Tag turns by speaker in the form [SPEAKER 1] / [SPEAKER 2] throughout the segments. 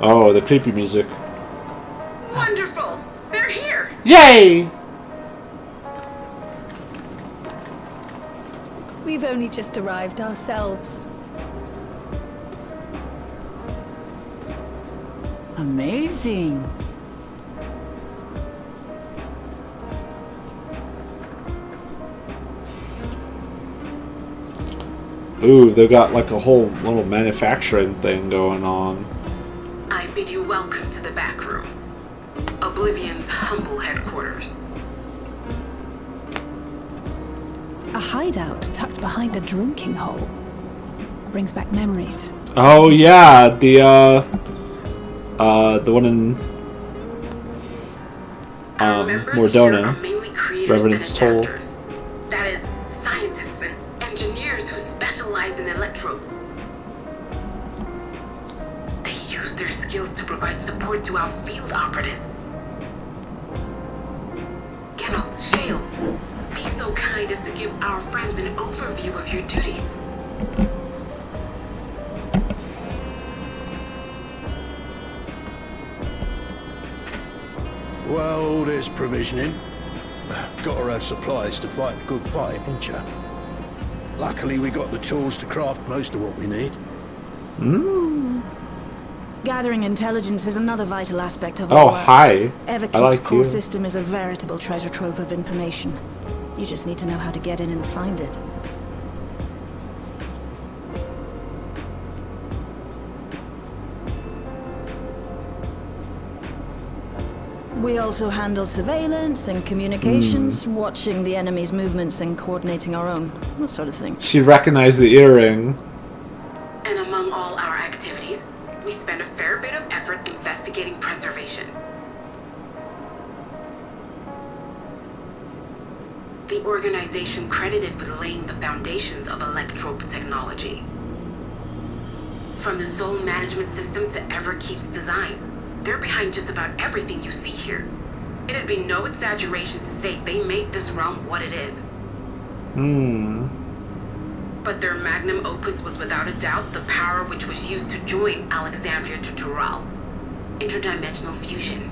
[SPEAKER 1] Oh, the creepy music.
[SPEAKER 2] Wonderful! They're here!
[SPEAKER 1] Yay!
[SPEAKER 3] We've only just arrived ourselves.
[SPEAKER 4] Amazing.
[SPEAKER 1] Ooh, they've got like a whole little manufacturing thing going on.
[SPEAKER 2] I bid you welcome to the back room. Oblivion's humble headquarters.
[SPEAKER 5] A hideout tucked behind a drinking hole. Brings back memories.
[SPEAKER 1] Oh yeah, the one in
[SPEAKER 2] Our members
[SPEAKER 1] Mordona,
[SPEAKER 2] here are mainly creators
[SPEAKER 1] Reverend's
[SPEAKER 2] and
[SPEAKER 1] Toll.
[SPEAKER 2] adapters. That is, scientists and engineers who specialize in electro. They use their skills to provide support to our field operatives. Geralt, Shale, be so kind as to give our friends an overview of your duties.
[SPEAKER 6] Well, there's provisioning. Gotta have supplies to fight the good fight, ain't ya? Luckily, we got the tools to craft most of what we need.
[SPEAKER 4] Gathering intelligence is another vital aspect of
[SPEAKER 1] Oh,
[SPEAKER 4] our work.
[SPEAKER 1] hi.
[SPEAKER 4] FFXIV's
[SPEAKER 1] I like
[SPEAKER 4] core
[SPEAKER 1] you.
[SPEAKER 4] system is a veritable treasure trove of information. You just need to know how to get in and find it. We also handle surveillance and communications, watching the enemy's movements and coordinating our own, that sort of thing.
[SPEAKER 1] She recognized the earring.
[SPEAKER 2] And among all our activities, we spend a fair bit of effort investigating preservation. The organization credited with laying the foundations of electrope technology. From the soul management system to Everkeep's design, they're behind just about everything you see here. It'd be no exaggeration to say they made this realm what it is. But their magnum opus was without a doubt the power which was used to join Alexandria to Tural. Interdimensional fusion.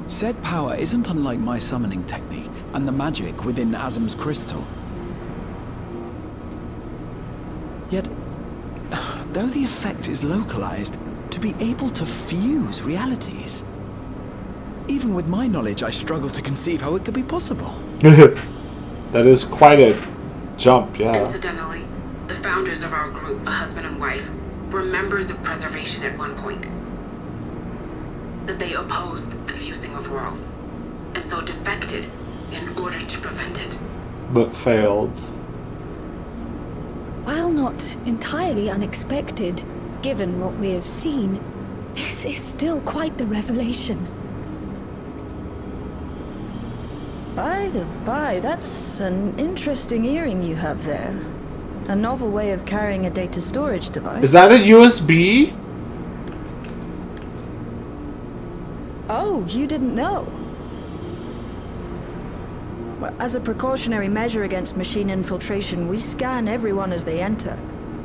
[SPEAKER 7] Said power isn't unlike my summoning technique and the magic within Azim's crystal. Yet, though the effect is localized, to be able to fuse realities. Even with my knowledge, I struggle to conceive how it could be possible.
[SPEAKER 1] That is quite a jump, yeah.
[SPEAKER 2] Incidentally, the founders of our group, a husband and wife, were members of preservation at one point. That they opposed the fusing of worlds, and so defected in order to prevent it.
[SPEAKER 1] But failed.
[SPEAKER 3] While not entirely unexpected, given what we have seen, this is still quite the revelation.
[SPEAKER 4] By the by, that's an interesting earring you have there. A novel way of carrying a data storage device.
[SPEAKER 1] Is that a USB?
[SPEAKER 4] Oh, you didn't know? Well, as a precautionary measure against machine infiltration, we scan everyone as they enter.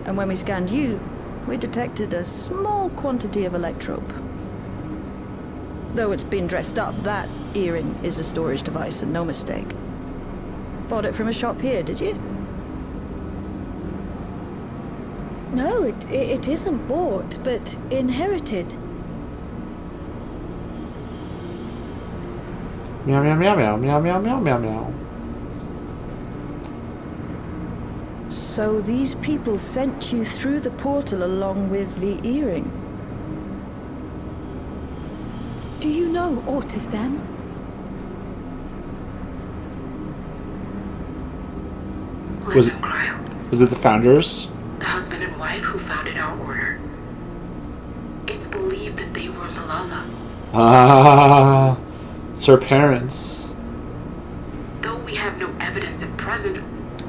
[SPEAKER 4] And when we scanned you, we detected a small quantity of electrope. Though it's been dressed up, that earring is a storage device and no mistake. Bought it from a shop here, did you?
[SPEAKER 3] No, it isn't bought, but inherited.
[SPEAKER 1] Meow meow meow meow meow meow meow meow meow.
[SPEAKER 4] So these people sent you through the portal along with the earring?
[SPEAKER 3] Do you know aught of them?
[SPEAKER 2] Listen, Cryo.
[SPEAKER 1] Was it the founders?
[SPEAKER 2] The husband and wife who founded our order. It's believed that they were Malala.
[SPEAKER 1] Ah, it's her parents.
[SPEAKER 2] Though we have no evidence at present,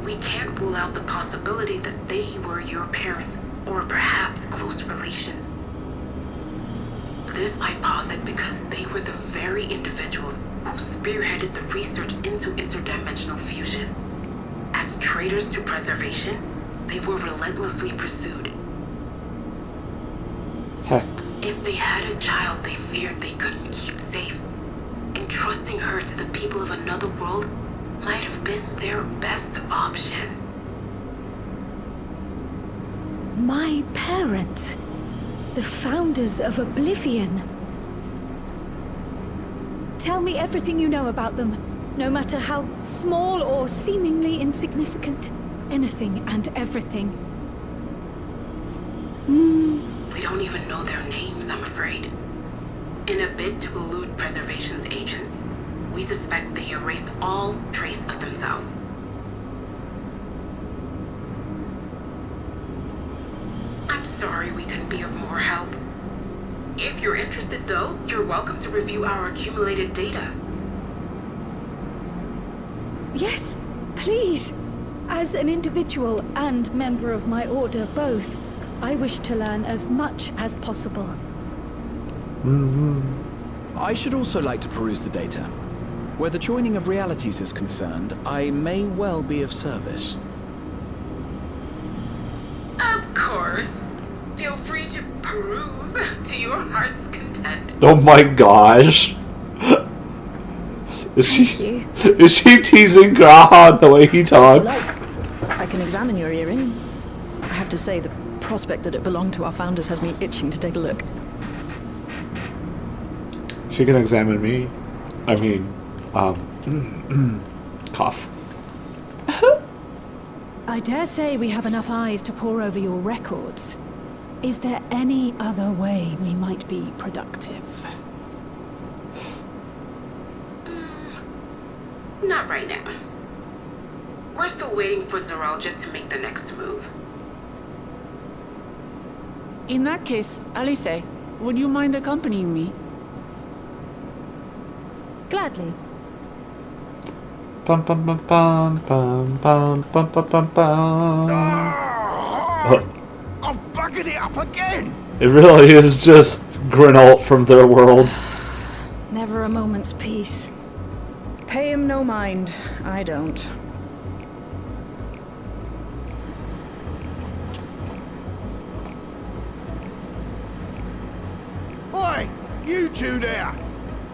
[SPEAKER 2] we can't rule out the possibility that they were your parents, or perhaps close relations. This I posit because they were the very individuals who spearheaded the research into interdimensional fusion. As traitors to preservation, they were relentlessly pursued.
[SPEAKER 1] Heck.
[SPEAKER 2] If they had a child they feared they couldn't keep safe, entrusting her to the people of another world might have been their best option.
[SPEAKER 3] My parents, the founders of Oblivion. Tell me everything you know about them, no matter how small or seemingly insignificant. Anything and everything.
[SPEAKER 2] We don't even know their names, I'm afraid. In a bid to elude preservation's agents, we suspect they erased all trace of themselves. I'm sorry we couldn't be of more help. If you're interested, though, you're welcome to review our accumulated data.
[SPEAKER 3] Yes, please. As an individual and member of my order both, I wish to learn as much as possible.
[SPEAKER 7] I should also like to peruse the data. Where the joining of realities is concerned, I may well be of service.
[SPEAKER 2] Of course. Feel free to peruse to your heart's content.
[SPEAKER 1] Oh my gosh. Is she teasing Graha the way he
[SPEAKER 4] If
[SPEAKER 1] talks?
[SPEAKER 4] you like, I can examine your earring. I have to say, the prospect that it belonged to our founders has me itching to take a look.
[SPEAKER 1] She can examine me. I mean, cough.
[SPEAKER 5] I dare say we have enough eyes to pore over your records. Is there any other way we might be productive?
[SPEAKER 2] Not right now. We're still waiting for Zoralja to make the next move.
[SPEAKER 8] In that case, Alice, would you mind accompanying me?
[SPEAKER 5] Gladly.
[SPEAKER 1] Bum bum bum bum bum bum bum bum bum bum.
[SPEAKER 6] I've buggered it up again!
[SPEAKER 1] It really is just Grinault from their world.
[SPEAKER 4] Never a moment's peace. Pay him no mind. I don't.
[SPEAKER 6] Oi! You two there!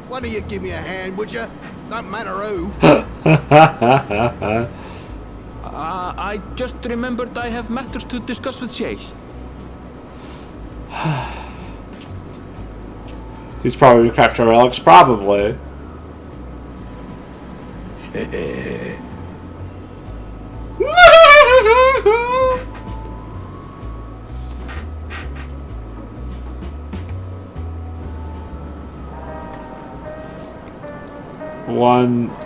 [SPEAKER 6] Why don't you give me a hand, would you? Don't matter who.
[SPEAKER 9] I just remembered I have matters to discuss with Shay.
[SPEAKER 1] He's probably crafter relics, probably.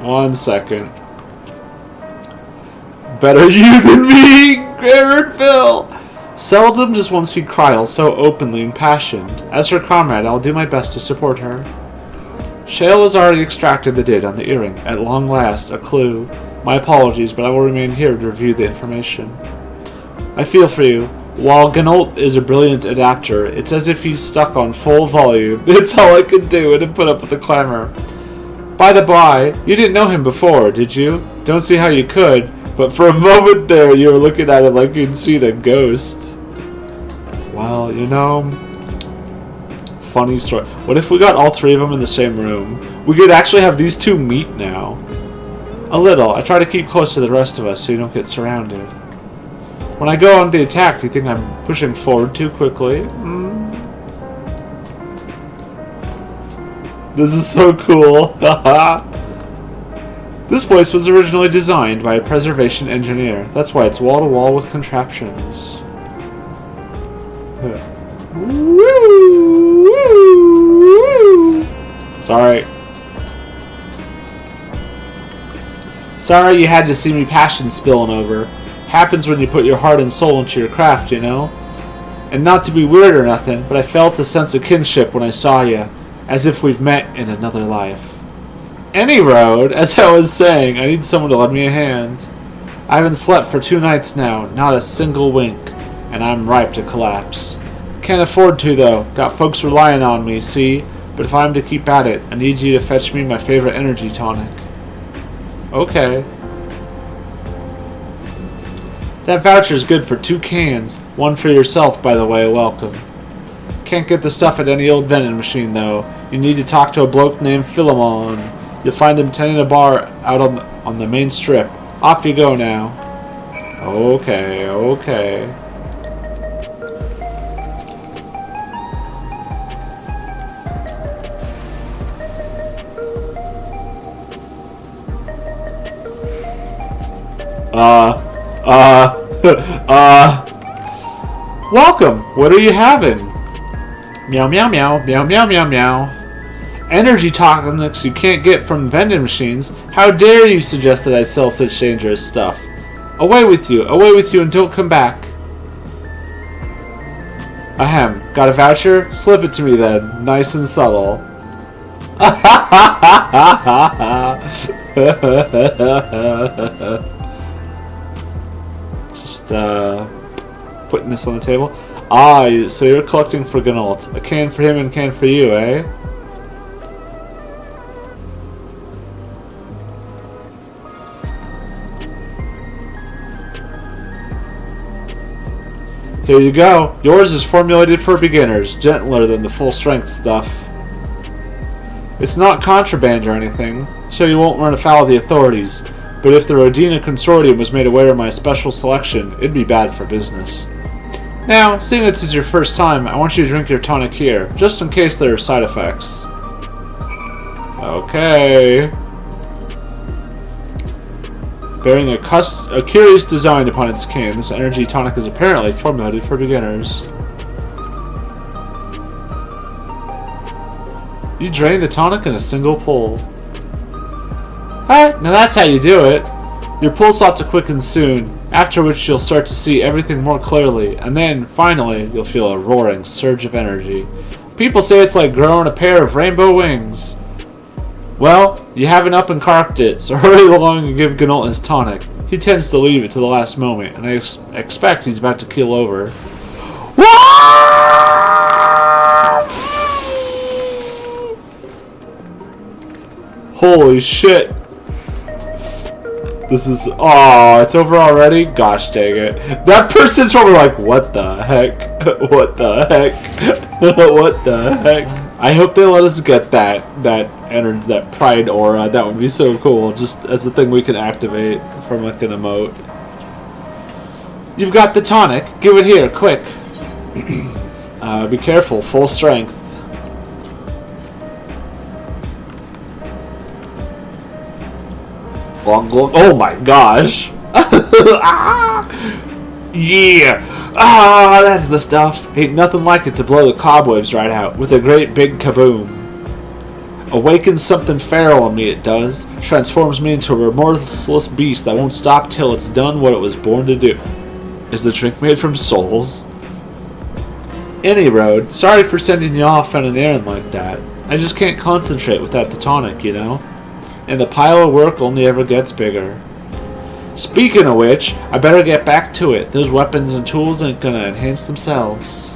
[SPEAKER 1] One second. Better you than me, Garrett Phil. Seldom does one see Kryl so openly impassioned. As her comrade, I'll do my best to support her. Shale has already extracted the data on the earring. At long last, a clue. My apologies, but I will remain here to review the information. I feel for you. While Ganault is a brilliant adapter, it's as if he's stuck on full volume. It's all I could do and to put up with the clamor. By the by, you didn't know him before, did you? Don't see how you could, but for a moment there you were looking at him like you'd seen a ghost. Well, you know, funny story. What if we got all three of them in the same room? We could actually have these two meet now. A little. I try to keep close to the rest of us so you don't get surrounded. When I go on the attack, do you think I'm pushing forward too quickly? This is so cool. This place was originally designed by a preservation engineer. That's why it's wall-to-wall with contraptions. Sorry. Sorry you had to see me passion spilling over. Happens when you put your heart and soul into your craft, you know? And not to be weird or nothing, but I felt a sense of kinship when I saw you. As if we've met in another life. Any road, as I was saying, I need someone to lend me a hand. I haven't slept for 2 nights now, not a single wink, and I'm ripe to collapse. Can't afford to, though. Got folks relying on me, see? But if I'm to keep at it, I need you to fetch me my favorite energy tonic. Okay. That voucher's good for 2 cans. One for yourself, by the way, welcome. Can't get the stuff at any old vending machine, though. You need to talk to a bloke named Philemon. You'll find him tending a bar out on the main strip. Off you go now. Okay, okay. Welcome! What are you having? Meow meow meow, meow meow meow meow. Energy tonics you can't get from vending machines. How dare you suggest that I sell such dangerous stuff? Away with you, and don't come back. Ahem, got a voucher? Slip it to me then, nice and subtle. Just, putting this on the table. Ah, so you're collecting for Gnault. A can for him and a can for you, eh? Here you go. Yours is formulated for beginners, gentler than the full-strength stuff. It's not contraband or anything, so you won't run afoul of the authorities. But if the Rodina Consortium was made aware of my special selection, it'd be bad for business. Now, seeing this is your first time, I want you to drink your tonic here, just in case there are side effects. Okay. Bearing a curious design upon its can, this energy tonic is apparently formulated for beginners. You drain the tonic in a single pull. Alright, now that's how you do it. Your pulse ought to quicken soon, after which you'll start to see everything more clearly, and then, finally, you'll feel a roaring surge of energy. People say it's like growing a pair of rainbow wings. Well, you haven't up and carked it, so hurry along and give Gnault his tonic. He tends to leave it to the last moment, and I expect he's about to keel over. Holy shit. This is... Oh, it's over already? Gosh dang it. That person's probably like, what the heck? What the heck? What the heck? I hope they let us get that pride aura. That would be so cool, just as a thing we can activate from like an emote. You've got the tonic. Give it here, quick. Be careful, full strength. Oh my gosh. Yeah. Ah, that's the stuff. Ain't nothing like it to blow the cobwebs right out with a great big kaboom. Awakens something feral in me, it does. Transforms me into a remorseless beast that won't stop till it's done what it was born to do. Is the drink made from souls? Any road. Sorry for sending you off on an errand like that. I just can't concentrate without the tonic, you know? And the pile of work only ever gets bigger. Speaking of which, I better get back to it. Those weapons and tools ain't gonna enhance themselves.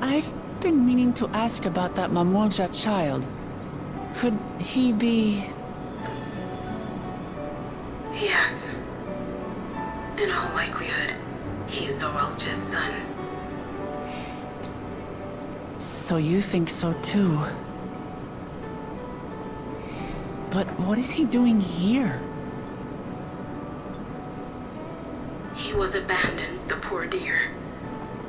[SPEAKER 8] I've been meaning to ask about that Mamolja child. Could he be...
[SPEAKER 2] Yes. In all likelihood, he's Zoralja's son.
[SPEAKER 8] So you think so too? But what is he doing here?
[SPEAKER 2] He was abandoned, the poor dear.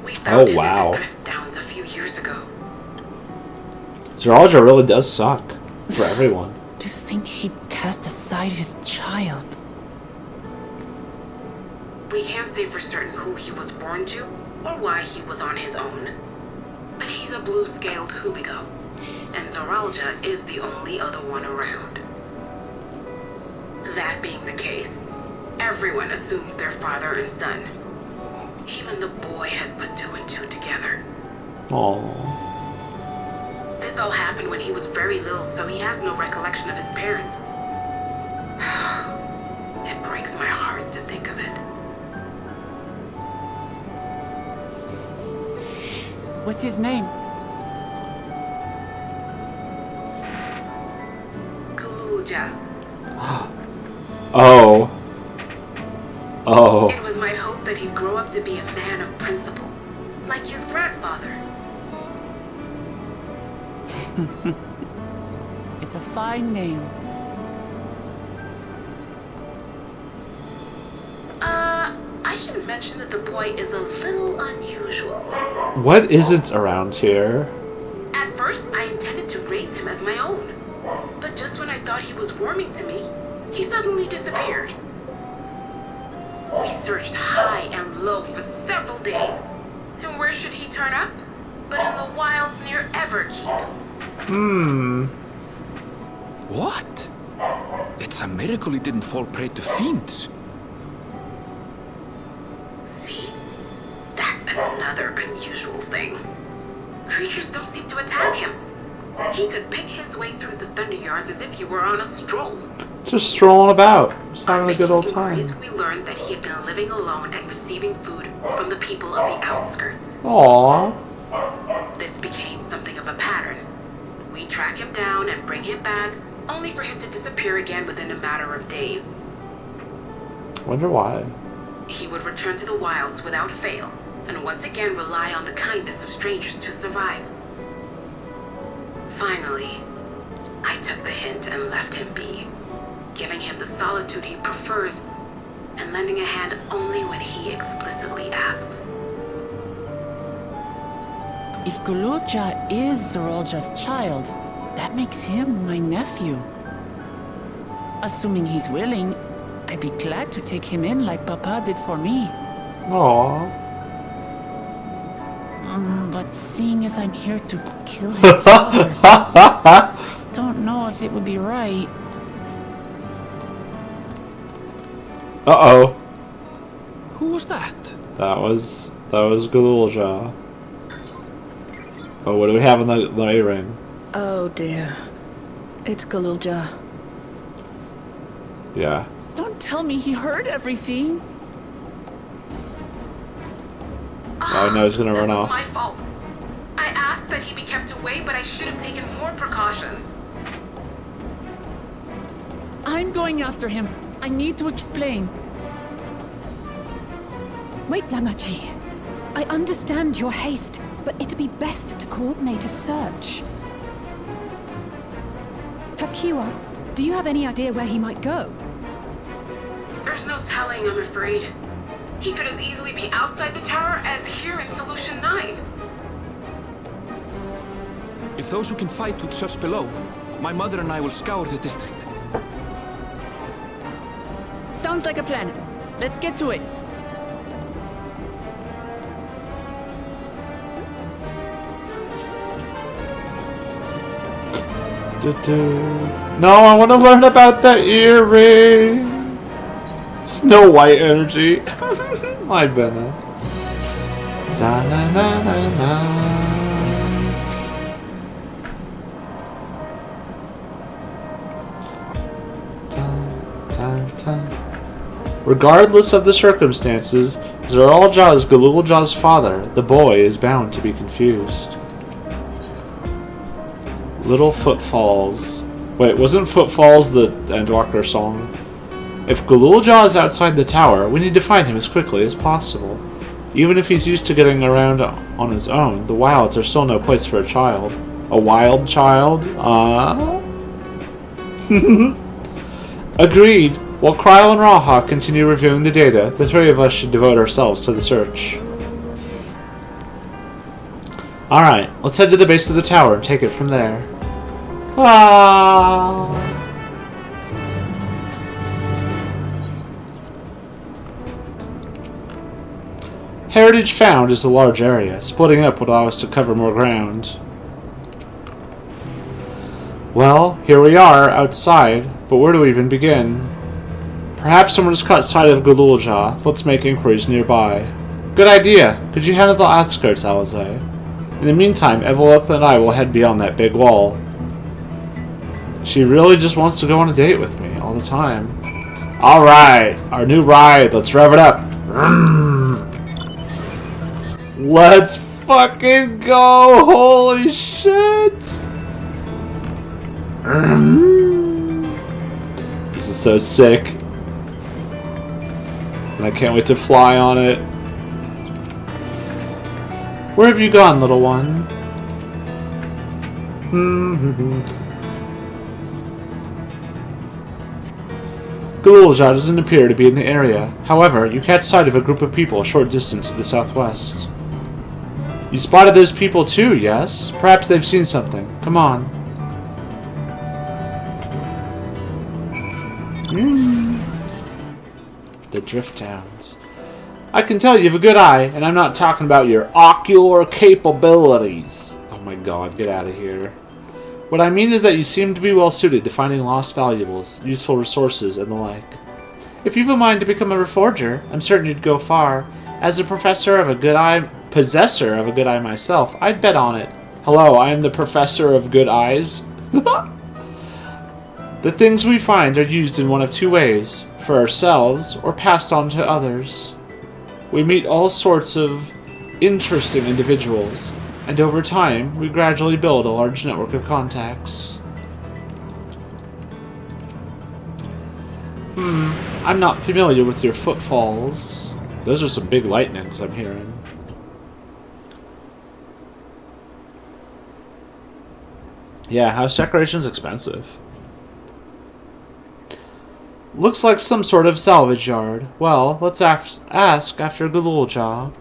[SPEAKER 2] We found him in the drift downs a few years ago.
[SPEAKER 1] Zoralja really does suck for everyone.
[SPEAKER 8] To think he'd cast aside his child.
[SPEAKER 2] We can't say for certain who he was born to, or why he was on his own. But he's a blue-scaled Hubigo, and Zoralja is the only other one around. That being the case, everyone assumes they're father and son. Even the boy has put 2 and 2 together.
[SPEAKER 1] Aww.
[SPEAKER 2] This all happened when he was very little, so he has no recollection of his parents. It breaks my heart to think of it.
[SPEAKER 8] What's his name?
[SPEAKER 2] Gulja.
[SPEAKER 1] Oh. Oh.
[SPEAKER 2] It was my hope that he'd grow up to be a man of principle, like his grandfather.
[SPEAKER 8] It's a fine name.
[SPEAKER 2] I should mention that the boy is a little unusual.
[SPEAKER 1] What isn't around here?
[SPEAKER 2] At first, I intended to raise him as my own. But just when I thought he was warming to me, he suddenly disappeared. We searched high and low for several days. And where should he turn up? But in the wilds near Everkeep.
[SPEAKER 9] What? It's a miracle he didn't fall prey to fiends.
[SPEAKER 2] See? That's another unusual thing. Creatures don't seem to attack him. He could pick his way through the Thunder Yards as if he were on a stroll.
[SPEAKER 1] Just strolling about. Just having a good old
[SPEAKER 2] Inquiries,
[SPEAKER 1] time.
[SPEAKER 2] we learned that he had been living alone and receiving food from the people of the outskirts.
[SPEAKER 1] Aww.
[SPEAKER 2] This became something of a pattern. We track him down and bring him back, only for him to disappear again within a matter of days.
[SPEAKER 1] Wonder why.
[SPEAKER 2] He would return to the wilds without fail, and once again rely on the kindness of strangers to survive. Finally, I took the hint and left him be, giving him the solitude he prefers, and lending a hand only when he explicitly asks.
[SPEAKER 8] If Gulja is Zorolja's child, that makes him my nephew. Assuming he's willing, I'd be glad to take him in like Papa did for me.
[SPEAKER 1] Aww.
[SPEAKER 8] But seeing as I'm here to kill his father, don't know if it would be right.
[SPEAKER 1] Uh-oh.
[SPEAKER 9] Who was that?
[SPEAKER 1] That was Gulja. Oh, what do we have in the A-ring?
[SPEAKER 4] Oh dear. It's Gulja.
[SPEAKER 1] Yeah.
[SPEAKER 8] Don't tell me he heard everything.
[SPEAKER 1] Oh no, he's gonna run
[SPEAKER 2] This
[SPEAKER 1] off.
[SPEAKER 2] is my fault. I asked that he be kept away, but I should have taken more precautions.
[SPEAKER 8] I'm going after him. I need to explain.
[SPEAKER 3] Wait, Lamachi. I understand your haste, but it'd be best to coordinate a search. Kapkiwa, do you have any idea where he might go?
[SPEAKER 2] There's no telling, I'm afraid. He could as easily be outside the tower as here in Solution 9.
[SPEAKER 9] If those who can fight would search below, my mother and I will scour the district.
[SPEAKER 8] Sounds like a plan. Let's get to it.
[SPEAKER 1] No, I want to learn about the earring. Snow White energy. My goodness. Da na na na na. Regardless of the circumstances, Zorolja is Gululja's father. The boy is bound to be confused. Little Footfalls. Wait, wasn't Footfalls the Endwalker song? If Gululja is outside the tower, we need to find him as quickly as possible. Even if he's used to getting around on his own, the wilds are still no place for a child. A wild child? Agreed. While Kryle and Rawhawk continue reviewing the data, the three of us should devote ourselves to the search. Alright, let's head to the base of the tower and take it from there. Heritage found is a large area. Splitting up would allow us to cover more ground. Well, here we are, outside, but where do we even begin? Perhaps someone has caught sight of Gululja. Let's make inquiries nearby. Good idea. Could you handle the outskirts, Alize? In the meantime, Evelith and I will head beyond that big wall. She really just wants to go on a date with me all the time. Alright, our new ride. Let's rev it up. Let's fucking go! Holy shit! This is so sick. And I can't wait to fly on it. Where have you gone, little one? Galulja doesn't appear to be in the area. However, you catch sight of a group of people a short distance to the southwest. You spotted those people too, yes? Perhaps they've seen something. Come on. The Drift Towns. I can tell you have a good eye, and I'm not talking about your ocular capabilities. Oh my god, get out of here. What I mean is that you seem to be well suited to finding lost valuables, useful resources, and the like. If you've a mind to become a reforger, I'm certain you'd go far. As a possessor of a good eye myself, I'd bet on it. Hello, I am the professor of good eyes. The things we find are used in one of two ways, for ourselves or passed on to others. We meet all sorts of interesting individuals, and over time, we gradually build a large network of contacts. I'm not familiar with your footfalls. Those are some big lightnings I'm hearing. Yeah, house decoration's expensive. Looks like some sort of salvage yard. Well, let's ask after Galulja.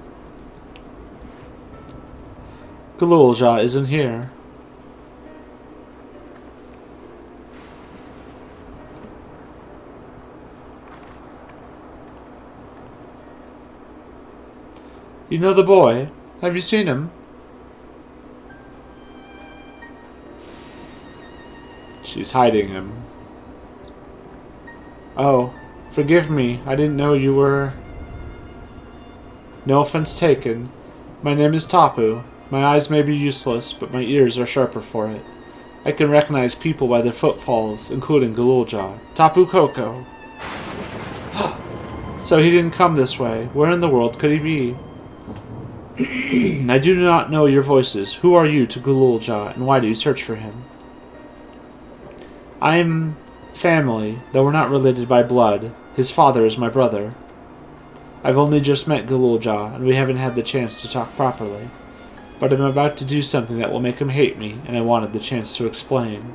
[SPEAKER 1] Galulja isn't here. You know the boy? Have you seen him? She's hiding him. Oh, forgive me. I didn't know you were... No offense taken. My name is Tapu. My eyes may be useless, but my ears are sharper for it. I can recognize people by their footfalls, including Galulja. Tapu Koko. So he didn't come this way. Where in the world could he be? I do not know your voices. Who are you to Galulja, and why do you search for him? I am family, though we're not related by blood. His father is my brother. I've only just met Galulja, and we haven't had the chance to talk properly. But I'm about to do something that will make him hate me, and I wanted the chance to explain.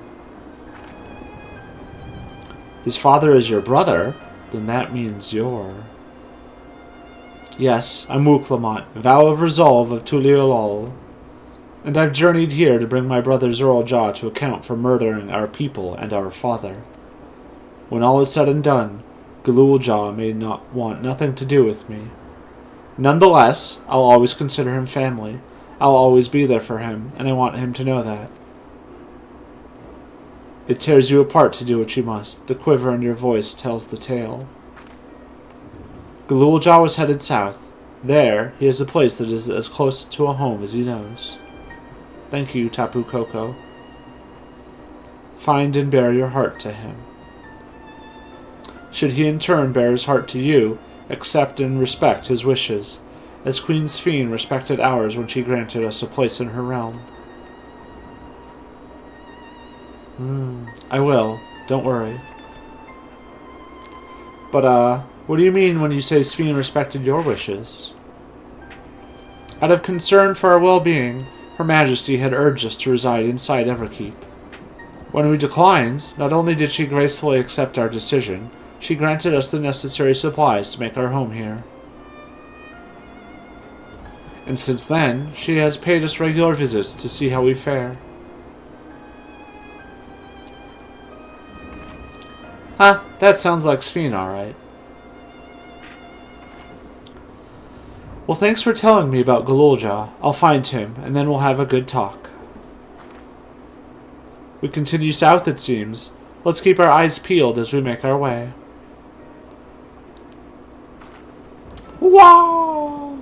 [SPEAKER 1] His father is your brother? Then that means you're... Yes, I'm Wuklamont, Vow of Resolve of Tuliolol. And I've journeyed here to bring my brother Zoralja to account for murdering our people and our father. When all is said and done, Galulja may not want nothing to do with me. Nonetheless, I'll always consider him family. I'll always be there for him, and I want him to know that. It tears you apart to do what you must. The quiver in your voice tells the tale. Galulja was headed south. There, he has a place that is as close to a home as he knows. Thank you, Tapu Koko. Find and bear your heart to him. Should he in turn bear his heart to you, accept and respect his wishes, as Queen Sphene respected ours when she granted us a place in her realm. I will. Don't worry. But, what do you mean when you say Sphene respected your wishes? Out of concern for our well-being, Her Majesty had urged us to reside inside Everkeep. When we declined, not only did she gracefully accept our decision, she granted us the necessary supplies to make our home here. And since then, she has paid us regular visits to see how we fare. Huh, that sounds like Sphene, alright. Well, thanks for telling me about Galulja. I'll find him, and then we'll have a good talk. We continue south, it seems. Let's keep our eyes peeled as we make our way. Wow!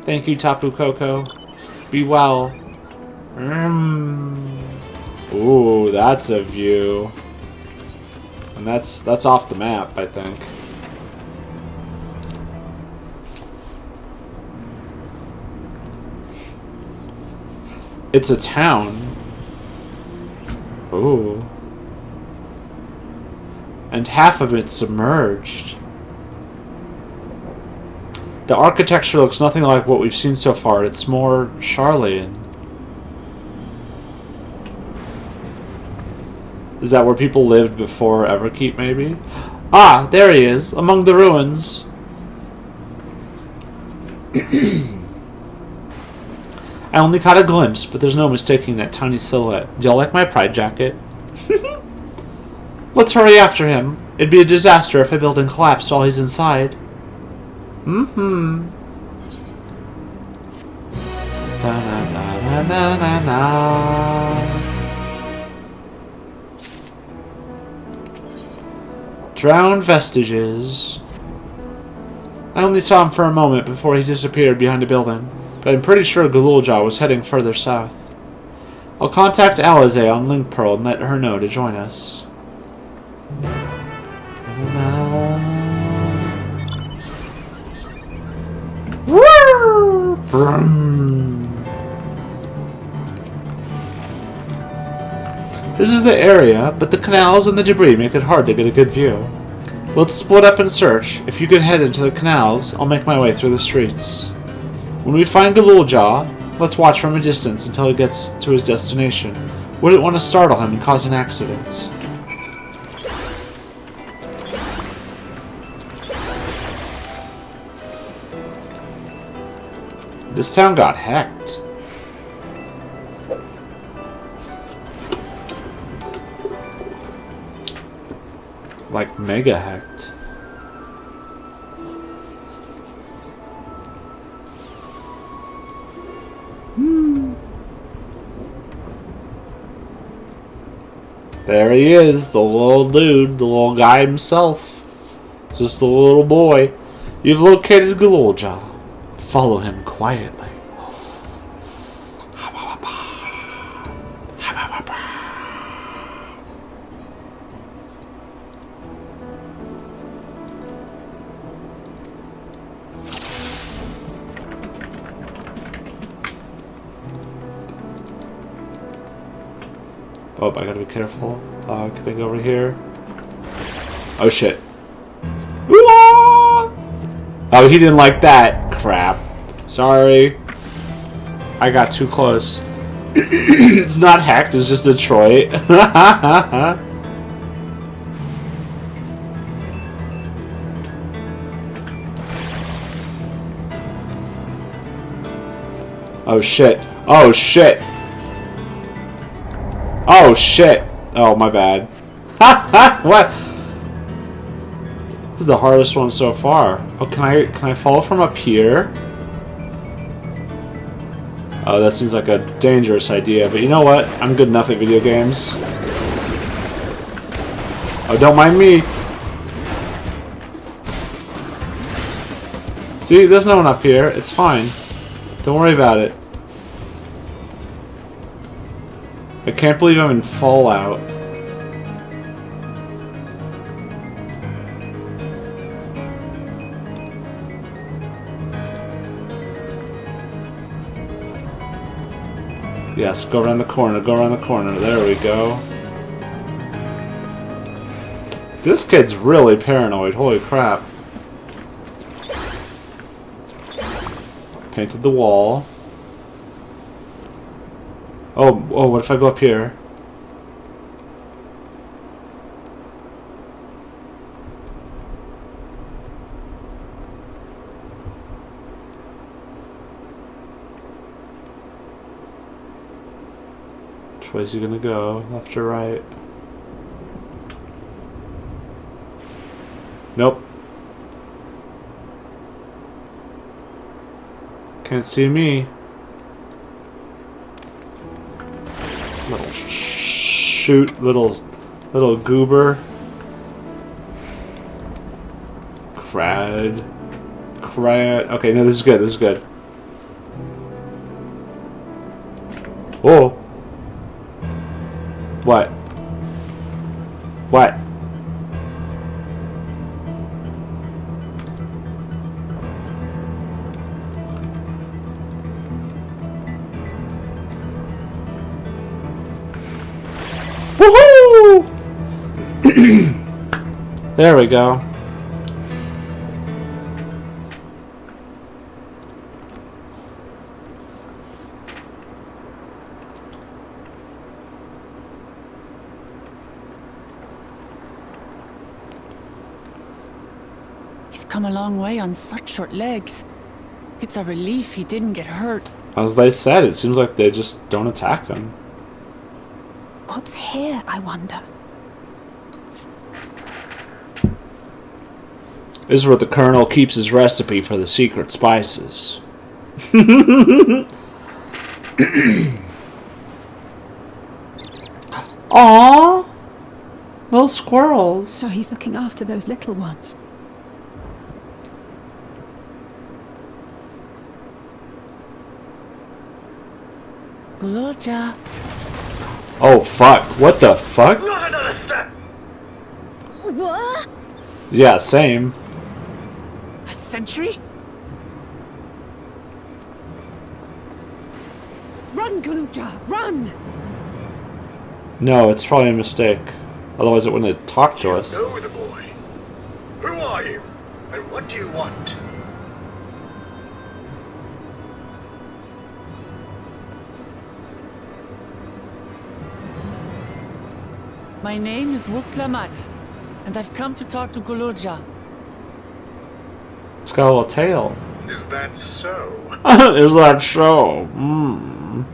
[SPEAKER 1] Thank you, Tapu Koko. Be well. Ooh, that's a view. And that's off the map, I think. It's a town. Ooh. And half of it's submerged. The architecture looks nothing like what we've seen so far. It's more Charlian. Is that where people lived before Everkeep, maybe? Ah, there he is, among the ruins. I only caught a glimpse, but there's no mistaking that tiny silhouette. Do y'all like my pride jacket? Let's hurry after him. It'd be a disaster if a building collapsed while he's inside. Mm-hmm. Da-na-na-na-na-na-na. Drowned vestiges. I only saw him for a moment before he disappeared behind a building, but I'm pretty sure Galulja was heading further south. I'll contact Alize on Link Pearl and let her know to join us. This is the area, but the canals and the debris make it hard to get a good view. Let's split up and search. If you could head into the canals, I'll make my way through the streets. When we find Galulja, let's watch from a distance until he gets to his destination. Wouldn't want to startle him and cause an accident. This town got hacked. Like mega hacked. There he is, the little dude, the little guy himself. Just a little boy. You've located Galulja. Follow him quietly. Oh, I gotta be careful. Can I go over here? Oh shit. Oh, he didn't like that. Crap. Sorry. I got too close. It's not hacked, it's just Detroit. Oh shit. Oh shit. Oh shit! Oh, my bad. What? This is the hardest one so far. Oh, can I fall from up here? Oh, that seems like a dangerous idea, but you know what? I'm good enough at video games. Oh, don't mind me. See, there's no one up here. It's fine. Don't worry about it. I can't believe I'm in Fallout. Yes, go around the corner, go around the corner. There we go. This kid's really paranoid, holy crap. Painted the wall. Oh, what if I go up here? Which way is he gonna go? Left or right? Nope. Can't see me. Little shoot, little goober. Crad. Okay, no, this is good, this is good. Whoa. What? What? Woohoo! There we go.
[SPEAKER 8] He's come a long way on such short legs. It's a relief he didn't get hurt.
[SPEAKER 1] As they said, it seems like they just don't attack him.
[SPEAKER 5] What's here, I wonder?
[SPEAKER 1] This is where the Colonel keeps his recipe for the secret spices. Aww! Little squirrels.
[SPEAKER 5] So he's looking after those little ones.
[SPEAKER 8] Gulurja.
[SPEAKER 1] Oh fuck. What the fuck?
[SPEAKER 6] Not another step!
[SPEAKER 4] What?
[SPEAKER 1] Yeah, same.
[SPEAKER 8] A sentry?
[SPEAKER 5] Run, Gulurja, run!
[SPEAKER 1] No, it's probably a mistake. Otherwise it wouldn't have talked to us.
[SPEAKER 6] You know the boy. Who are you? And what do you want?
[SPEAKER 8] My name is Wuklamat, and I've come to talk to Gulurja.
[SPEAKER 1] It's got a little tail.
[SPEAKER 6] Is that so?
[SPEAKER 1] Is that so? Mm.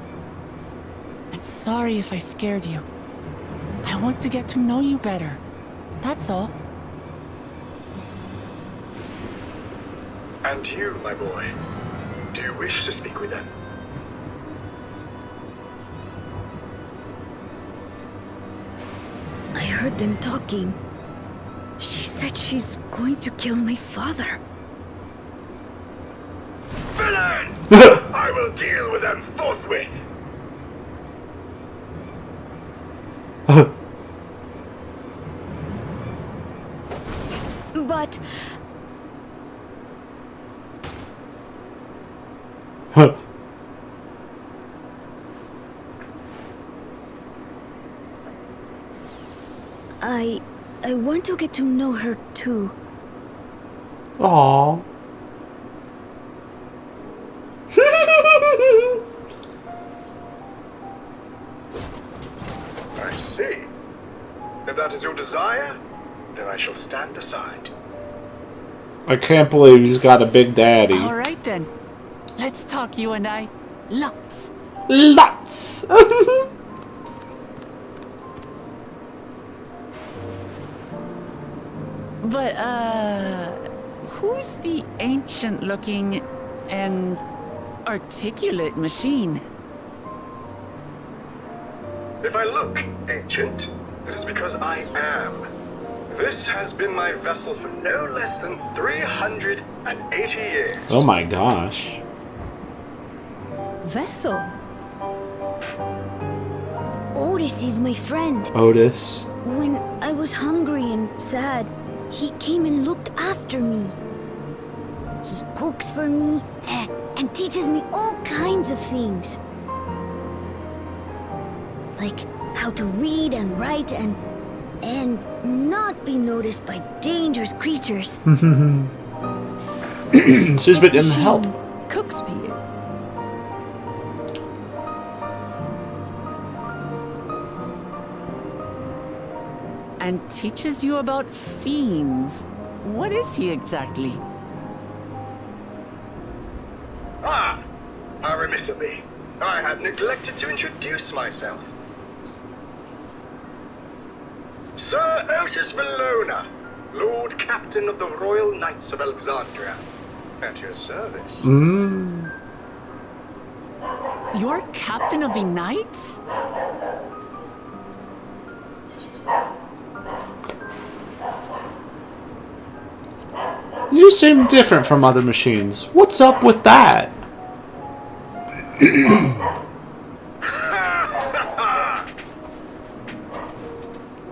[SPEAKER 8] I'm sorry if I scared you. I want to get to know you better. That's all.
[SPEAKER 6] And you, my boy, do you wish to speak with them?
[SPEAKER 4] I heard them talking. She said she's going to kill my father.
[SPEAKER 6] Villain! I will deal with them forthwith.
[SPEAKER 4] But I want to get to know her too.
[SPEAKER 1] Aww.
[SPEAKER 6] I see. If that is your desire, then I shall stand aside.
[SPEAKER 1] I can't believe he's got a big daddy.
[SPEAKER 8] All right then. Let's talk, you and I. Lots.
[SPEAKER 1] Lots!
[SPEAKER 8] But, who's the ancient-looking and articulate machine?
[SPEAKER 6] If I look ancient, it is because I am. This has been my vessel for no less than 380 years.
[SPEAKER 1] Oh my gosh.
[SPEAKER 5] Vessel?
[SPEAKER 4] Otis is my friend.
[SPEAKER 1] Otis.
[SPEAKER 4] When I was hungry and sad, he came and looked after me. He cooks for me and teaches me all kinds of things. Like how to read and write and not be noticed by dangerous creatures.
[SPEAKER 1] She's been in help.
[SPEAKER 5] Cooks for you.
[SPEAKER 8] And teaches you about fiends. What is he exactly?
[SPEAKER 6] Ah! How remiss of me. I had neglected to introduce myself. Sir Otis Valona, Lord Captain of the Royal Knights of Alexandria. At your service.
[SPEAKER 8] You're captain of the knights?
[SPEAKER 1] You seem different from other machines. What's up with that?
[SPEAKER 6] And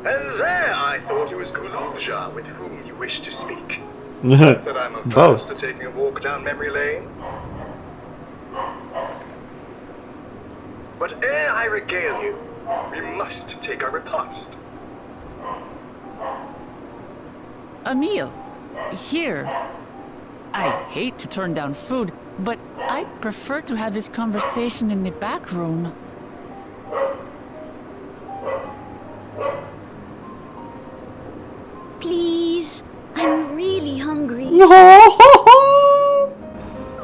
[SPEAKER 6] there I thought it was Gulurja with whom you wished to speak. That I'm averse to taking a walk down memory lane. But ere I regale you,
[SPEAKER 10] We must take our repast.
[SPEAKER 8] Emil, here. I hate to turn down food, but I'd prefer to have this conversation in the back room.
[SPEAKER 11] Please, I'm really hungry.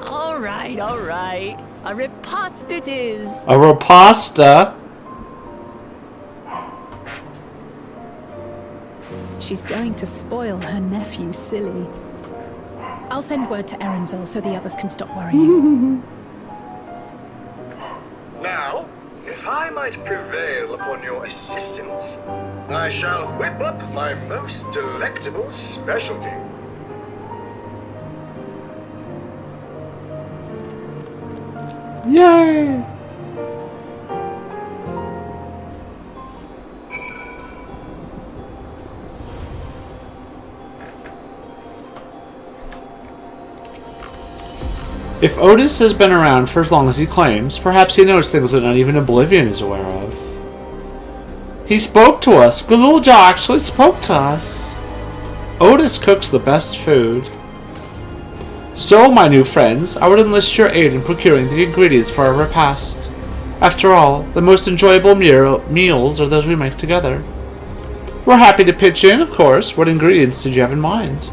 [SPEAKER 8] All right. A repast it is.
[SPEAKER 1] A repasta?
[SPEAKER 5] She's going to spoil her nephew silly. I'll send word to Erenville so the others can stop worrying.
[SPEAKER 10] Now, if I might prevail upon your assistance, I shall whip up my most delectable specialty.
[SPEAKER 1] Yay! If Otis has been around for as long as he claims, perhaps he knows things that not even Oblivion is aware of. He spoke to us! Galulja actually spoke to us! Otis cooks the best food. So, my new friends, I would enlist your aid in procuring the ingredients for our repast. After all, the most enjoyable meals are those we make together. We're happy to pitch in, of course. What ingredients did you have in mind?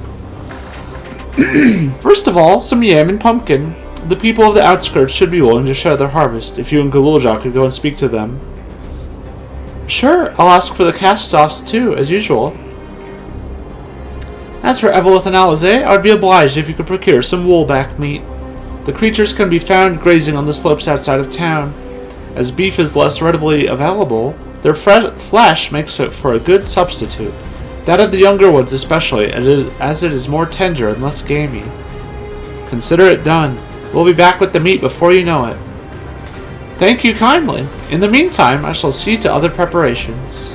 [SPEAKER 1] First of all, some yam and pumpkin. The people of the outskirts should be willing to share their harvest if you and Galulja could go and speak to them. Sure, I'll ask for the cast-offs too, as usual. As for Evelith and Alize, I would be obliged if you could procure some woolback meat. The creatures can be found grazing on the slopes outside of town. As beef is less readily available, their flesh makes it for a good substitute. That of the younger ones especially, as it is more tender and less gamey. Consider it done. We'll be back with the meat before you know it. Thank you kindly. In the meantime, I shall see to other preparations.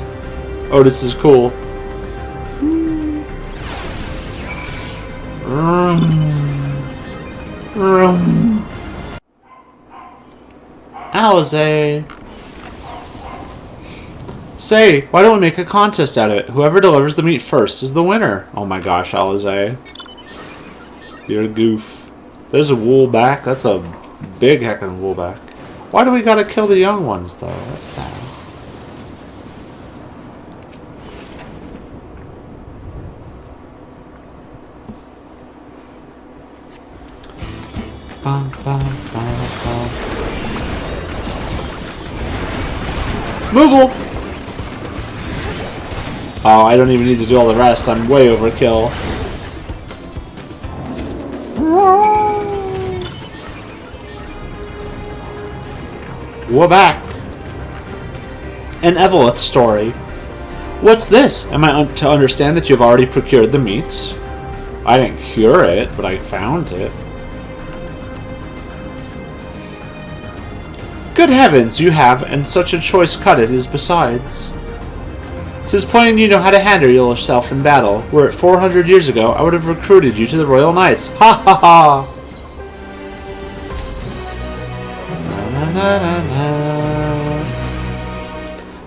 [SPEAKER 1] Otis is cool. Alize. Say, why don't we make a contest out of it? Whoever delivers the meat first is the winner. Oh my gosh, Alize. You're a goof. There's a woolback. That's a big heckin' woolback. Why do we gotta kill the young ones, though? That's sad. Bum, bum, bum, bum. Moogle! Oh, I don't even need to do all the rest. I'm way overkill. We're back. An Evelith story. What's this? Am I to understand that you've already procured the meats? I didn't cure it, but I found it. Good heavens, you have, and such a choice cut it is besides. 'Tis plain you know how to handle yourself in battle. Were it 400 years ago, I would have recruited you to the Royal Knights. Ha ha ha! Na, na, na, na.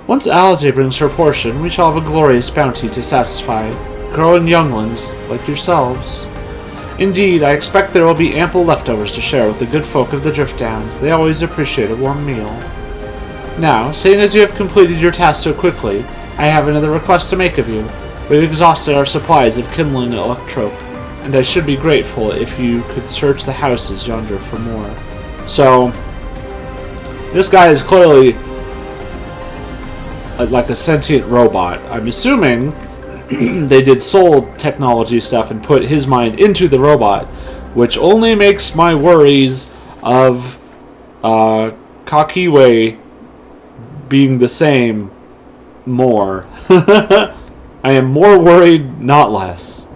[SPEAKER 1] Once Alize brings her portion, we shall have a glorious bounty to satisfy, growing younglings like yourselves. Indeed, I expect there will be ample leftovers to share with the good folk of the Drift Downs. They always appreciate a warm meal. Now, seeing as you have completed your task so quickly, I have another request to make of you. We've exhausted our supplies of kindling electrope, and I should be grateful if you could search the houses yonder for more. So, this guy is clearly like a sentient robot. I'm assuming they did soul technology stuff and put his mind into the robot, which only makes my worries of Kakiwe being the same more. I am more worried, not less.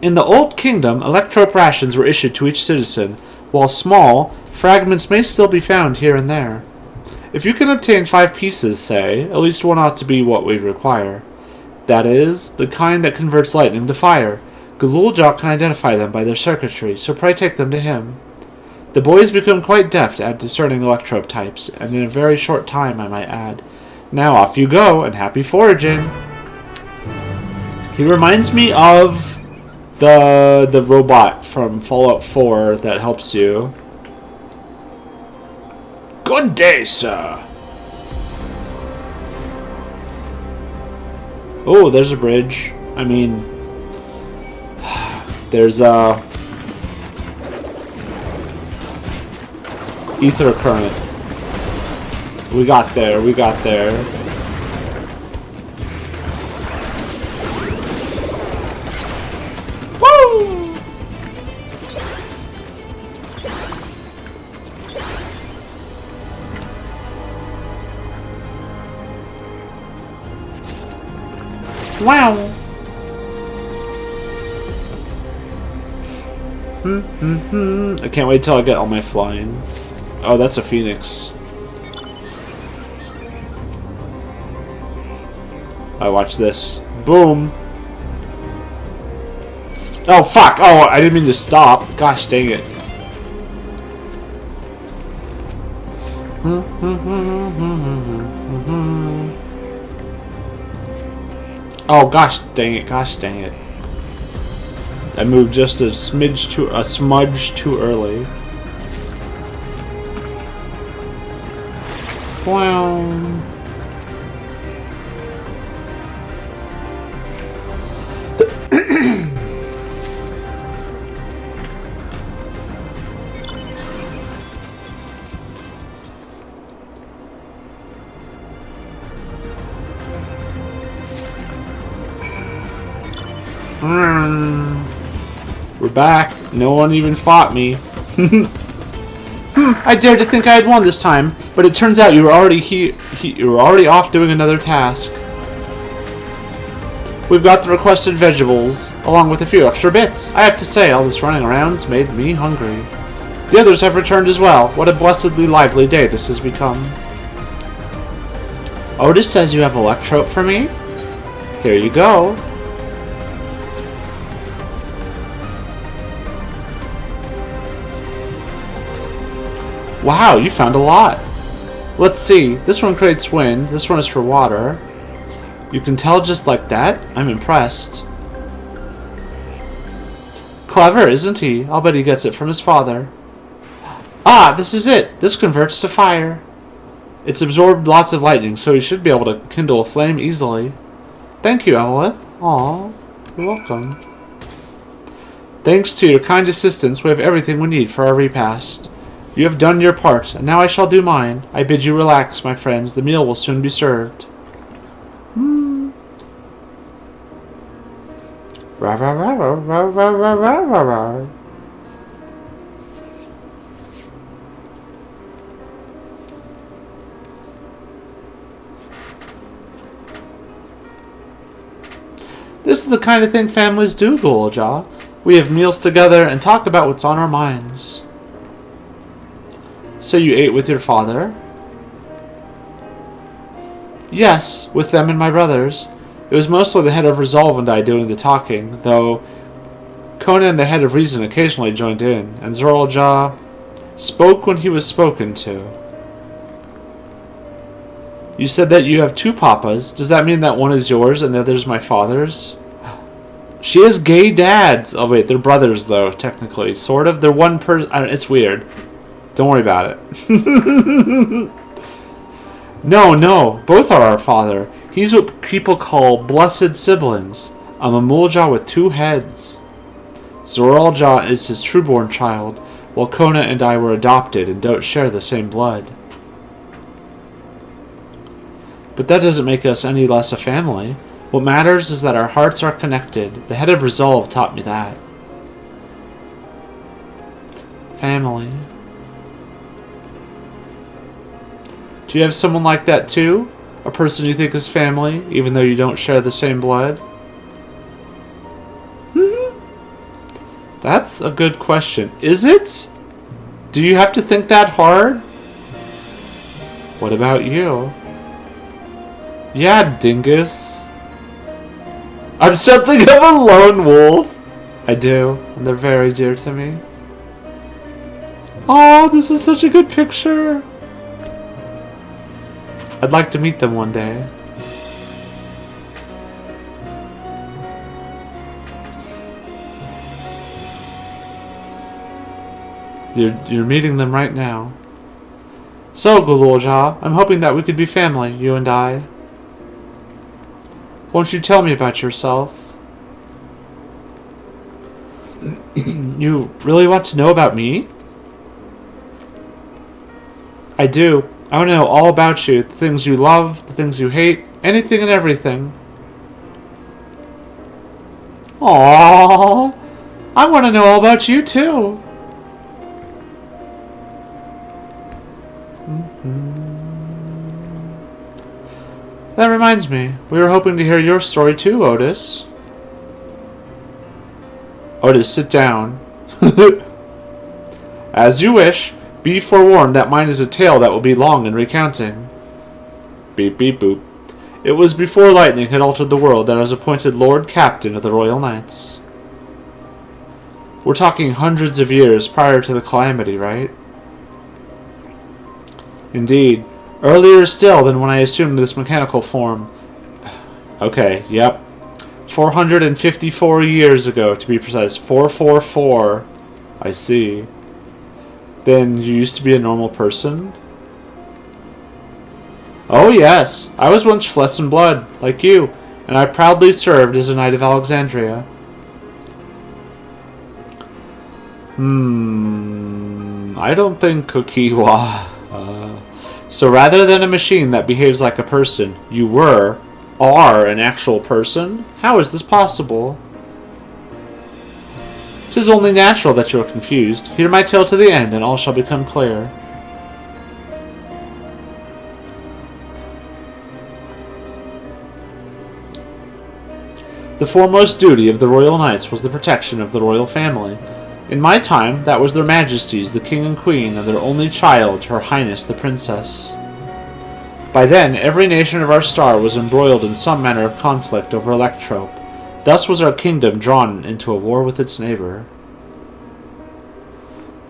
[SPEAKER 1] In the Old Kingdom, electrope rations were issued to each citizen. While small, fragments may still be found here and there. If you can obtain 5 pieces, say, at least one ought to be what we require. That is, the kind that converts lightning to fire. Galulja can identify them by their circuitry, so pray take them to him. The boy has become quite deft at discerning electrope types, and in a very short time, I might add. Now off you go, and happy foraging. He reminds me of the robot from Fallout 4 that helps you. Good day, sir. Oh, there's a bridge. I mean, there's a ether current. We got there. We got there. Woo! Wow. I can't wait till I get all my flying. Oh, that's a phoenix. I watch this. Boom. Oh, fuck. Oh, I didn't mean to stop. Gosh dang it. Oh, gosh dang it. Gosh dang it. I moved just a smudge too early. Wow. We're back. No one even fought me. I dared to think I had won this time, but it turns out you were already you were already off doing another task. We've got the requested vegetables, along with a few extra bits. I have to say, all this running around's made me hungry. The others have returned as well. What a blessedly lively day this has become. Otis says you have electrope for me? Here you go. Wow, you found a lot. Let's see. This one creates wind. This one is for water. You can tell just like that? I'm impressed. Clever, isn't he? I'll bet he gets it from his father. Ah, this is it. This converts to fire. It's absorbed lots of lightning, so he should be able to kindle a flame easily. Thank you, Evelith. Aw, you're welcome. Thanks to your kind assistance, we have everything we need for our repast. You have done your part, and now I shall do mine. I bid you relax, my friends. The meal will soon be served. Rah, rah, rah, rah, rah, rah, rah, rah, rah. This is the kind of thing families do, Gulja. We have meals together and talk about what's on our minds. So you ate with your father? Yes, with them and my brothers. It was mostly the head of Resolve and I doing the talking, though Conan, the head of Reason, occasionally joined in, and Zoralja spoke when he was spoken to. You said that you have two papas. Does that mean that one is yours and the other is my father's? She has gay dads. Oh wait, they're brothers though, technically. Sort of. They're one person. It's weird. Don't worry about it. No. Both are our father. He's what people call blessed siblings. I'm a Mulja with two heads. Zoralja is his trueborn child, while Kona and I were adopted and don't share the same blood. But that doesn't make us any less a family. What matters is that our hearts are connected. The head of Resolve taught me that. Family. Do you have someone like that too? A person you think is family, even though you don't share the same blood? That's a good question. Is it? Do you have to think that hard? What about you? Yeah, dingus. I'm something of a lone wolf. I do, and they're very dear to me. Oh, this is such a good picture. I'd like to meet them one day. You're meeting them right now. So, Gululja, I'm hoping that we could be family, you and I. Won't you tell me about yourself? You really want to know about me? I do. I want to know all about you. The things you love, the things you hate, anything and everything. Aww. I want to know all about you too. That reminds me, we were hoping to hear your story too, Otis. Otis, sit down. As you wish. Be forewarned that mine is a tale that will be long in recounting. Beep beep boop. It was before lightning had altered the world that I was appointed Lord Captain of the Royal Knights. We're talking hundreds of years prior to the calamity, right? Indeed. Earlier still than when I assumed this mechanical form. Okay, yep. 454 years ago, to be precise. 444. I see. Then you used to be a normal person? Oh yes, I was once flesh and blood, like you, and I proudly served as a Knight of Alexandria. I don't think Kokiwa... So rather than a machine that behaves like a person, you are an actual person? How is this possible? 'Tis only natural that you are confused. Hear my tale to the end, and all shall become clear. The foremost duty of the Royal Knights was the protection of the royal family. In my time, that was their Majesties, the King and Queen, and their only child, Her Highness the Princess. By then, every nation of our star was embroiled in some manner of conflict over Electrope. Thus was our kingdom drawn into a war with its neighbor.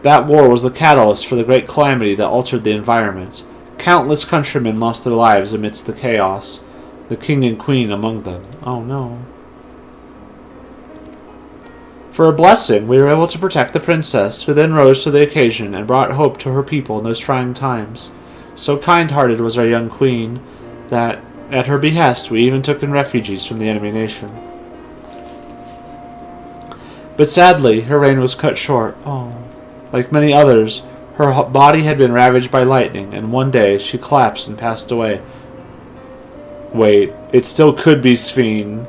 [SPEAKER 1] That war was the catalyst for the great calamity that altered the environment. Countless countrymen lost their lives amidst the chaos, the king and queen among them. Oh no. For a blessing, we were able to protect the princess, who then rose to the occasion and brought hope to her people in those trying times. So kind-hearted was our young queen that, at her behest, we even took in refugees from the enemy nation. But sadly, her reign was cut short. Oh. Like many others, her body had been ravaged by lightning, and one day she collapsed and passed away. Wait, it still could be Sphene.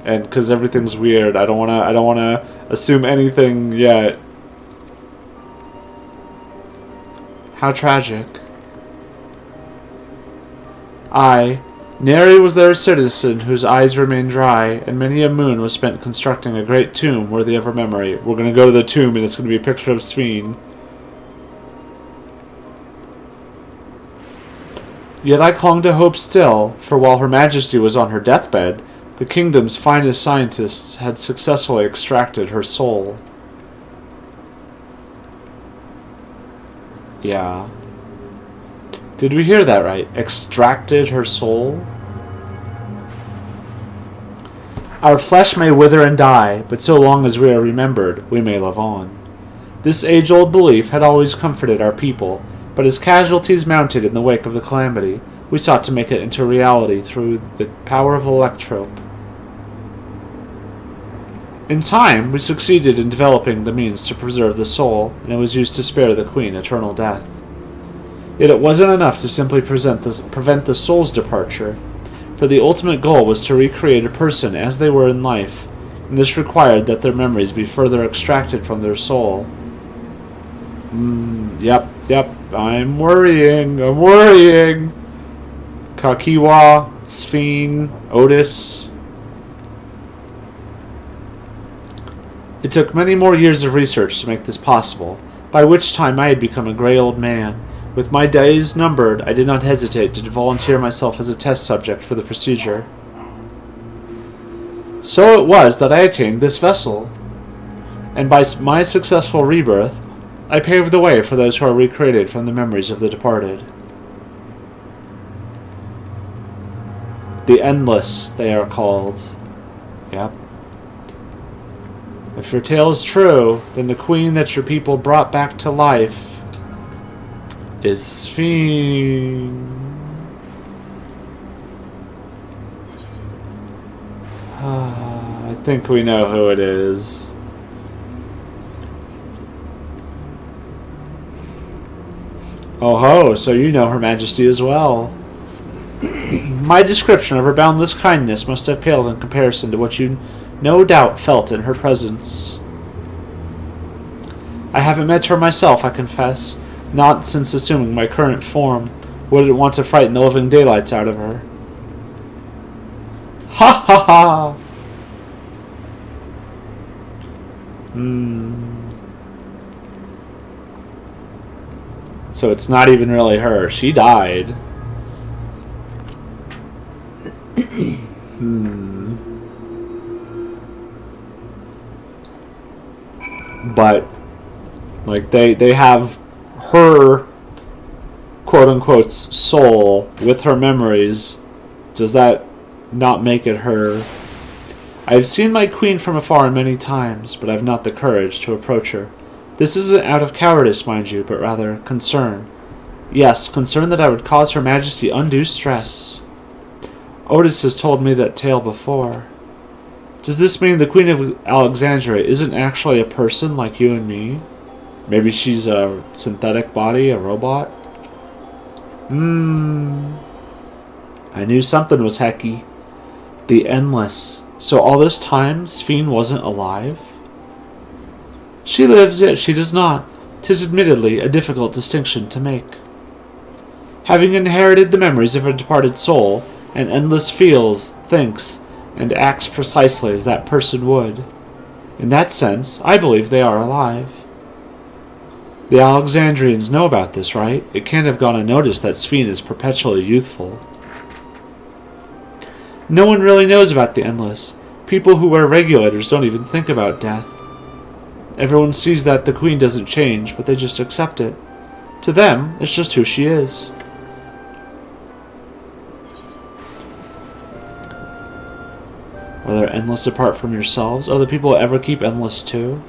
[SPEAKER 1] And because everything's weird, I don't wanna assume anything yet. How tragic. Nary was there a citizen whose eyes remained dry, and many a moon was spent constructing a great tomb worthy of her memory. We're going to go to the tomb, and it's going to be a picture of Sphene. Yet I clung to hope still, for while Her Majesty was on her deathbed, the kingdom's finest scientists had successfully extracted her soul. Yeah. Did we hear that right? Extracted her soul? Our flesh may wither and die, but so long as we are remembered, we may live on. This age-old belief had always comforted our people, but as casualties mounted in the wake of the calamity, we sought to make it into reality through the power of Electrope. In time, we succeeded in developing the means to preserve the soul, and it was used to spare the Queen eternal death. Yet it wasn't enough to simply prevent the soul's departure, for the ultimate goal was to recreate a person as they were in life, and this required that their memories be further extracted from their soul. Yep, I'm worrying. Kakiwa, Sphene, Otis. It took many more years of research to make this possible, by which time I had become a gray old man. With my days numbered, I did not hesitate to volunteer myself as a test subject for the procedure. So it was that I attained this vessel, and by my successful rebirth, I pave the way for those who are recreated from the memories of the departed. The Endless, they are called. Yep. If your tale is true, then the queen that your people brought back to life is Fiend. I think we know who it is. Oh ho, so you know Her Majesty as well. My description of her boundless kindness must have paled in comparison to what you no doubt felt in her presence. I haven't met her myself, I confess, not since assuming my current form. Wouldn't want to frighten the living daylights out of her. Ha ha ha! So it's not even really her. She died. But like they have her quote unquote soul with her memories. Does that not make it her? I've seen my queen from afar many times, but I've not the courage to approach her. This isn't out of cowardice, mind you, but rather concern. Yes, concern that I would cause Her Majesty undue stress. Otis has told me that tale before. Does this mean the Queen of Alexandria isn't actually a person like you and me? Maybe she's a synthetic body, a robot? I knew something was hecky. The Endless. So all this time, Sphene wasn't alive? She lives, yet she does not. 'Tis admittedly a difficult distinction to make. Having inherited the memories of a departed soul, an Endless feels, thinks, and acts precisely as that person would. In that sense, I believe they are alive. The Alexandrians know about this, right? It can't have gone unnoticed that Sphene is perpetually youthful. No one really knows about the Endless. People who wear regulators don't even think about death. Everyone sees that the Queen doesn't change, but they just accept it. To them, it's just who she is. Are there Endless apart from yourselves? Other people ever keep Endless too?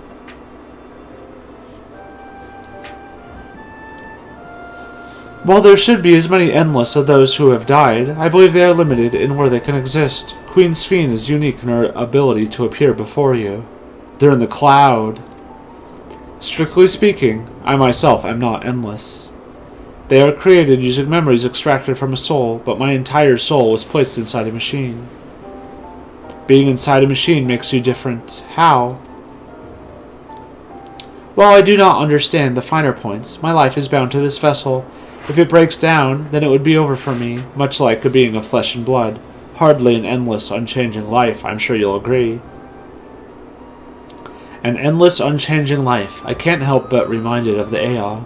[SPEAKER 1] While there should be as many Endless as those who have died, I believe they are limited in where they can exist. Queen Sphene is unique in her ability to appear before you. They're in the cloud. Strictly speaking, I myself am not Endless. They are created using memories extracted from a soul, but my entire soul was placed inside a machine. Being inside a machine makes you different. How? While I do not understand the finer points, my life is bound to this vessel. If it breaks down, then it would be over for me, much like a being of flesh and blood. Hardly an endless, unchanging life, I'm sure you'll agree. An endless, unchanging life. I can't help but reminded of the Ea.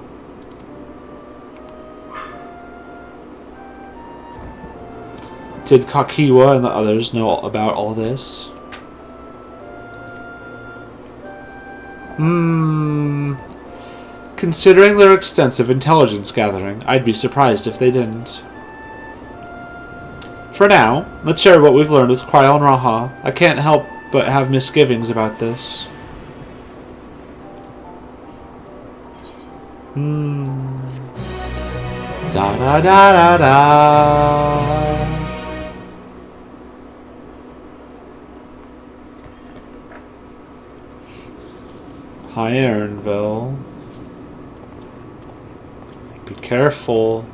[SPEAKER 1] Did Kakiwa and the others know about all this? Considering their extensive intelligence gathering, I'd be surprised if they didn't. For now, let's share what we've learned with Cryo and Raha. I can't help but have misgivings about this. Da da da da da. Hi, Aaronville. Be careful.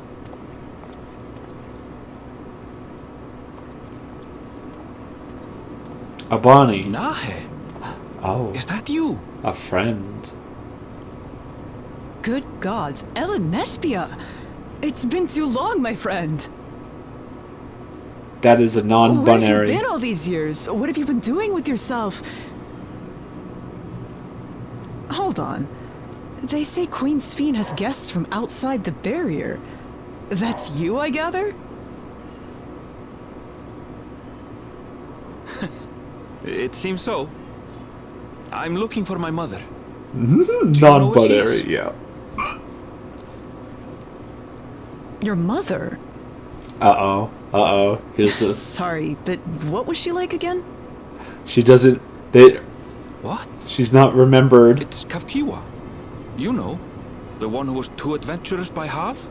[SPEAKER 1] A bunny.
[SPEAKER 9] Nahe.
[SPEAKER 1] Oh.
[SPEAKER 9] Is that you?
[SPEAKER 1] A friend.
[SPEAKER 12] Good gods, Ellen Nespia! It's been too long, my friend.
[SPEAKER 1] That is a non-binary.
[SPEAKER 12] Where have you been all these years? What have you been doing with yourself? Hold on. They say Queen Sphene has guests from outside the barrier. That's you, I gather?
[SPEAKER 9] It seems so. I'm looking for my mother.
[SPEAKER 1] Non-binary, yeah.
[SPEAKER 12] Your mother?
[SPEAKER 1] Uh-oh. Here's the...
[SPEAKER 12] Sorry, but what was she like again?
[SPEAKER 1] She doesn't...
[SPEAKER 9] What?
[SPEAKER 1] She's not remembered.
[SPEAKER 9] It's Kafkiwa. You know, the one who was too adventurous by half?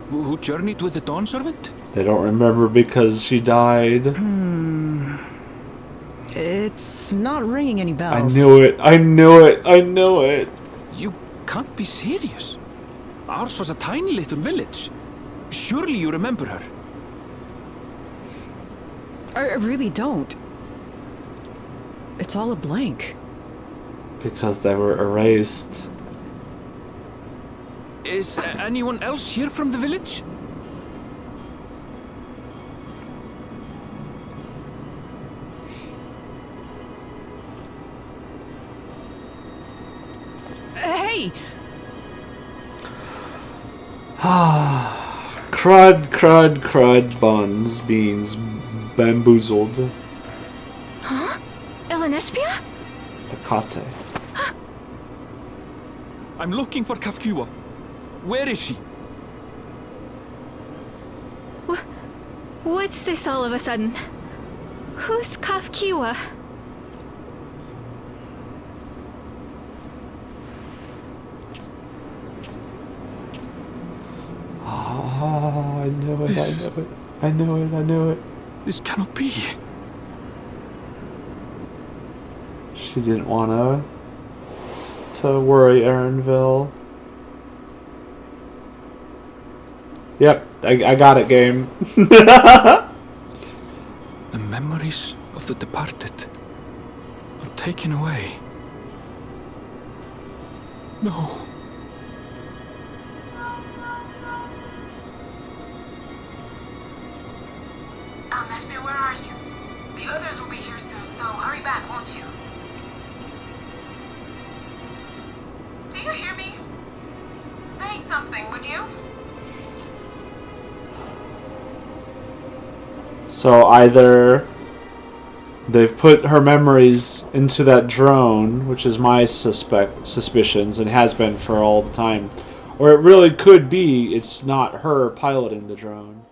[SPEAKER 9] Who journeyed with the Dawn Servant?
[SPEAKER 1] They don't remember because she died.
[SPEAKER 12] It's not ringing any
[SPEAKER 1] I
[SPEAKER 12] bells.
[SPEAKER 1] knew it.
[SPEAKER 9] You can't be serious. Ours was a tiny little village. Surely you remember her.
[SPEAKER 12] I really don't. It's all a blank.
[SPEAKER 1] Because they were erased.
[SPEAKER 9] Is anyone else here from the village?
[SPEAKER 12] Hey!
[SPEAKER 1] crud, buns, beans, bamboozled.
[SPEAKER 3] Huh? Elenespia?
[SPEAKER 1] Akate.
[SPEAKER 9] I'm looking for Kafkiwa. Where is she?
[SPEAKER 3] What's this all of a sudden? Who's Kafkiwa?
[SPEAKER 1] Oh, I knew it.
[SPEAKER 9] This cannot be.
[SPEAKER 1] She didn't want to worry Erinville. Yep, I got it, game.
[SPEAKER 9] The memories of the departed are taken away. No.
[SPEAKER 2] Meshmir, where are you? The others will be here soon, so hurry back, won't you? Do you hear me? Say something, would you?
[SPEAKER 1] So either they've put her memories into that drone, which is my suspicions, and has been for all the time, or it really could be it's not her piloting the drone.